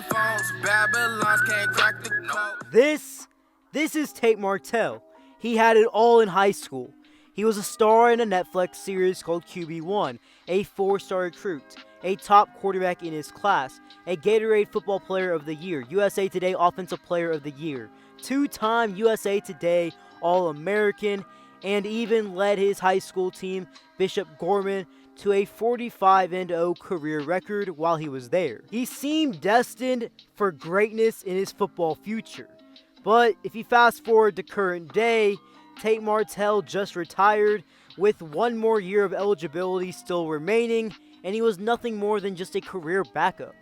phones, Babylons can't crack the code. This is Tate Martell. He had it all in high school. He was a star in a Netflix series called QB1, a 4-star recruit, a top quarterback in his class, a Gatorade Football Player of the Year, USA Today Offensive Player of the Year, 2-time USA Today All-American, and even led his high school team, Bishop Gorman, to a 45-0 career record while he was there. He seemed destined for greatness in his football future. But if you fast forward to current day, Tate Martell just retired with one more year of eligibility still remaining, and he was nothing more than just a career backup.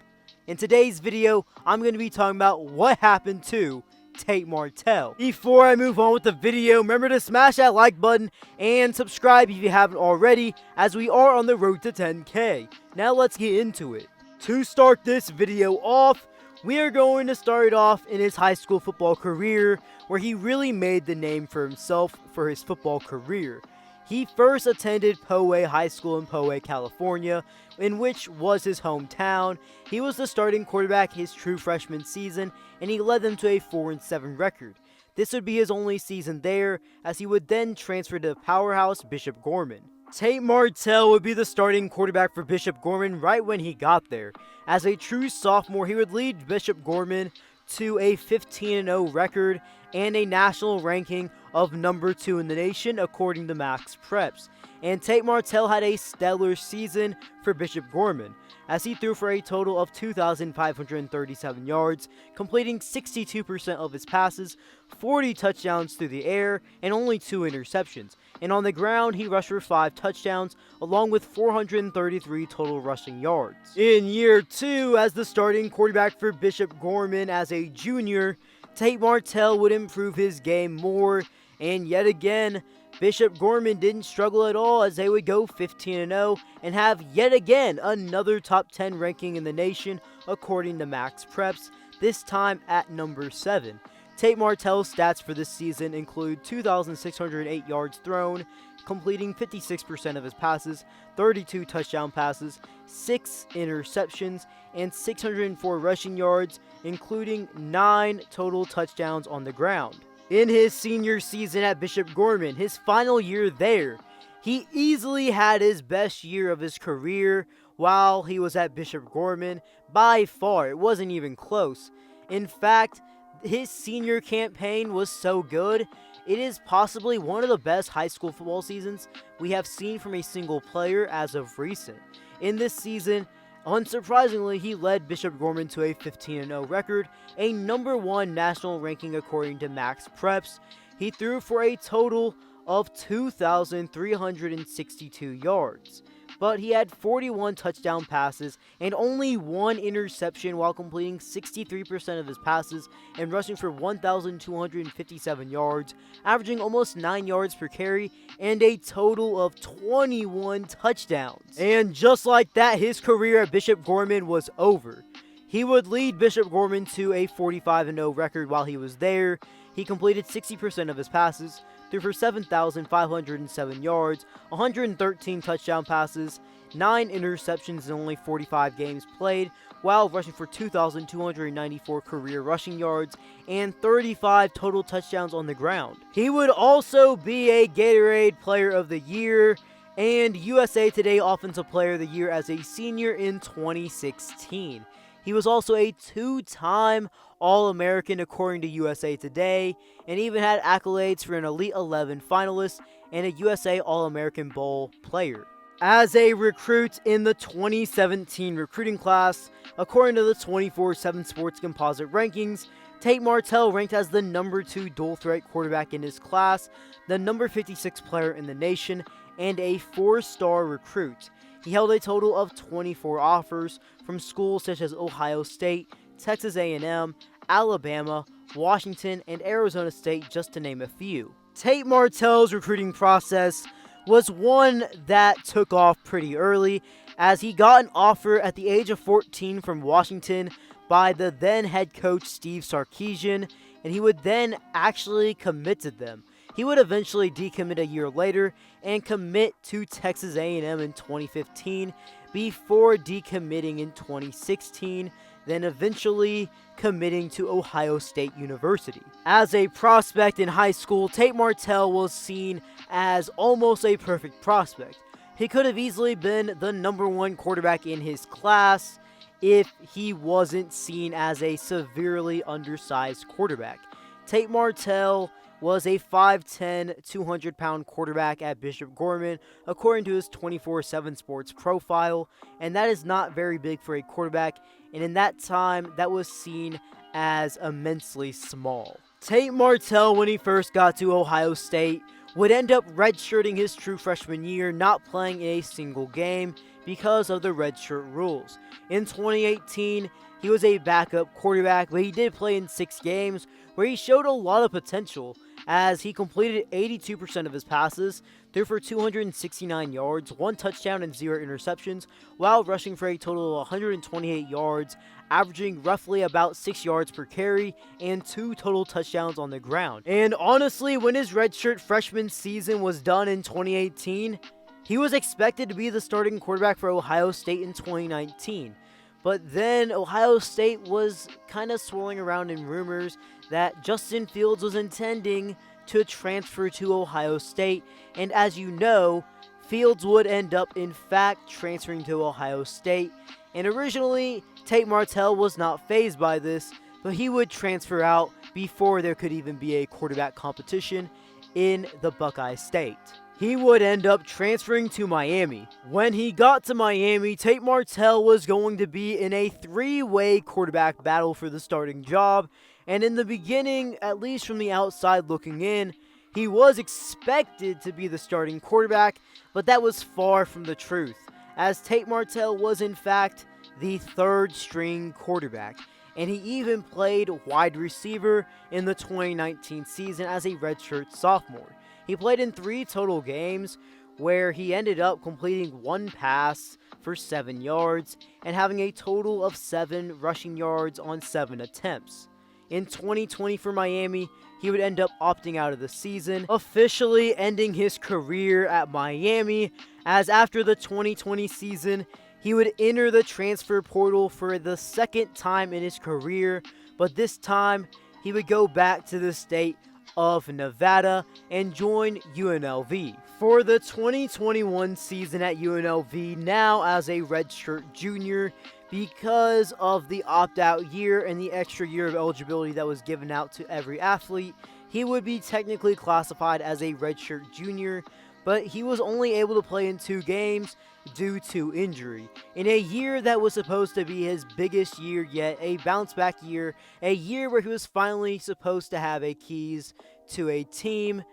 In today's video, I'm going to be talking about what happened to Tate Martell. Before I move on with the video, remember to smash that like button and subscribe if you haven't already, as we are on the road to 10K. Now let's get into it. To start this video off, we are going to start off in his high school football career, where he really made the name for himself for his football career. He first attended Poway High School in Poway, California, in which was his hometown. He was the starting quarterback his true freshman season, and he led them to a 4-7 record. This would be his only season there, as he would then transfer to the powerhouse Bishop Gorman. Tate Martell would be the starting quarterback for Bishop Gorman right when he got there. As a true sophomore, he would lead Bishop Gorman to a 15-0 record and a national ranking of number 2 in the nation according to Max Preps. And Tate Martell had a stellar season for Bishop Gorman, as he threw for a total of 2,537 yards, completing 62% of his passes, 40 touchdowns through the air, and only 2 interceptions. And on the ground, he rushed for 5 touchdowns, along with 433 total rushing yards. In year 2, as the starting quarterback for Bishop Gorman as a junior, Tate Martell would improve his game more, and yet again, Bishop Gorman didn't struggle at all, as they would go 15-0 and have yet again another top 10 ranking in the nation according to Max Preps, this time at number 7. Tate Martell's stats for this season include 2,608 yards thrown, completing 56% of his passes, 32 touchdown passes, 6 interceptions, and 604 rushing yards, including 9 total touchdowns on the ground. In his senior season at Bishop Gorman, his final year there, he easily had his best year of his career while he was at Bishop Gorman. By far, it wasn't even close. In fact, his senior campaign was so good, it is possibly one of the best high school football seasons we have seen from a single player as of recent. In this season, unsurprisingly, he led Bishop Gorman to a 15-0 record, a number 1 national ranking according to Max Preps. He threw for a total of 2,362 yards, but he had 41 touchdown passes and only 1 interception while completing 63% of his passes and rushing for 1,257 yards, averaging almost 9 yards per carry and a total of 21 touchdowns. And just like that, his career at Bishop Gorman was over. He would lead Bishop Gorman to a 45-0 record while he was there. He completed 60% of his passes, threw for 7,507 yards, 113 touchdown passes, 9 interceptions in only 45 games played, while rushing for 2,294 career rushing yards and 35 total touchdowns on the ground. He would also be a Gatorade Player of the Year and USA Today Offensive Player of the Year as a senior in 2016. He was also a 2-time All-American according to USA Today, and even had accolades for an Elite 11 finalist and a USA All-American Bowl player. As a recruit in the 2017 recruiting class, according to the 24/7 Sports Composite rankings, Tate Martell ranked as the number 2 dual-threat quarterback in his class, the number 56 player in the nation, and a 4-star recruit. He held a total of 24 offers from schools such as Ohio State, Texas A&M, Alabama, Washington, and Arizona State, just to name a few. Tate Martell's recruiting process was one that took off pretty early, as he got an offer at the age of 14 from Washington by the then head coach Steve Sarkisian, and he would then actually commit to them. He would eventually decommit a year later and commit to Texas A&M in 2015, before decommitting in 2016, then eventually committing to Ohio State University. As a prospect in high school, Tate Martell was seen as almost a perfect prospect. He could have easily been the #1 quarterback in his class if he wasn't seen as a severely undersized quarterback. Tate Martell was a 5'10", 200-pound quarterback at Bishop Gorman, according to his 24/7 Sports profile, and that is not very big for a quarterback, and in that time, that was seen as immensely small. Tate Martell, when he first got to Ohio State, would end up redshirting his true freshman year, not playing in a single game because of the redshirt rules. In 2018, he was a backup quarterback, but he did play in 6 games where he showed a lot of potential, as he completed 82% of his passes, threw for 269 yards, 1 touchdown and 0 interceptions, while rushing for a total of 128 yards, averaging roughly about 6 yards per carry, and 2 total touchdowns on the ground. And honestly, when his redshirt freshman season was done in 2018, he was expected to be the starting quarterback for Ohio State in 2019. But then Ohio State was kind of swirling around in rumors that Justin Fields was intending to transfer to Ohio State, and as you know, Fields would end up in fact transferring to Ohio State, and originally Tate Martell was not fazed by this, but he would transfer out before there could even be a quarterback competition in the Buckeye State. He would end up transferring to Miami. When he got to Miami, Tate Martell was going to be in a 3-way quarterback battle for the starting job, and in the beginning, at least from the outside looking in, he was expected to be the starting quarterback, but that was far from the truth, as Tate Martell was in fact the 3rd string quarterback, and he even played wide receiver in the 2019 season as a redshirt sophomore. He played in 3 total games, where he ended up completing 1 pass for 7 yards and having a total of 7 rushing yards on 7 attempts. In 2020 for Miami, he would end up opting out of the season, officially ending his career at Miami, as after the 2020 season, he would enter the transfer portal for the 2nd time in his career, but this time he would go back to the state of Nevada and join UNLV. For the 2021 season at UNLV, now as a redshirt junior, because of the opt-out year and the extra year of eligibility that was given out to every athlete, he would be technically classified as a redshirt junior, but he was only able to play in 2 games due to injury. In a year that was supposed to be his biggest year yet, a bounce-back year, a year where he was finally supposed to have a keys to a team,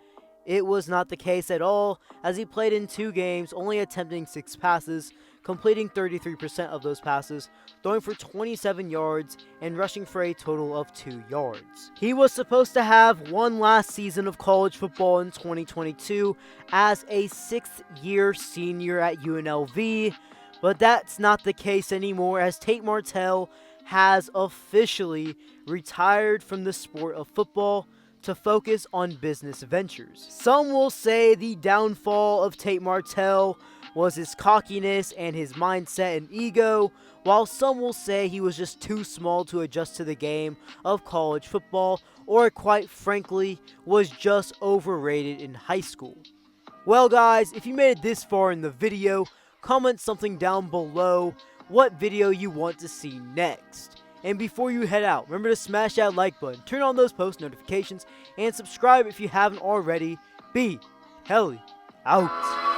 it was not the case at all, as he played in 2 games, only attempting 6 passes, completing 33% of those passes, throwing for 27 yards, and rushing for a total of 2 yards. He was supposed to have one last season of college football in 2022 as a 6th-year senior at UNLV, but that's not the case anymore, as Tate Martell has officially retired from the sport of football to focus on business ventures. Some will say the downfall of Tate Martell was his cockiness and his mindset and ego, while some will say he was just too small to adjust to the game of college football, or quite frankly, was just overrated in high school. Well guys, if you made it this far in the video, comment something down below what video you want to see next. And before you head out, remember to smash that like button, turn on those post notifications, and subscribe if you haven't already. Be Helly out.